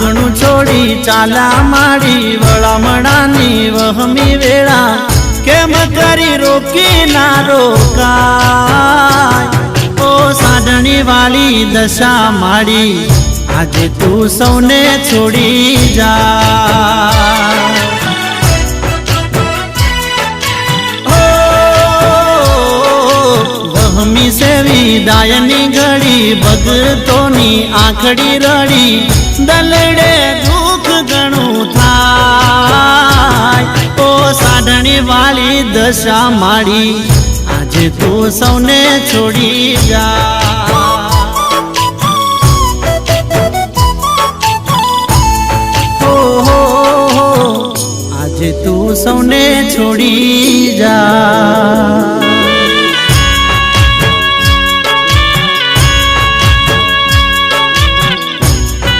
आंगणू छोड़ी चाला माड़ी वळामणानी वहमी वेळा केम करी रोकी ना रोकाय ओ साधणी वाली दशा माड़ी आज तू सौने छोड़ी जा वहमी से विदायनी घड़ी भगतोनी आखड़ी रड़ी दलड़े दुख घणु थाय ओ साधणी वाली दशा माड़ी आज तू सौने छोड़ी जा आज तू सौने छोड़ी जा।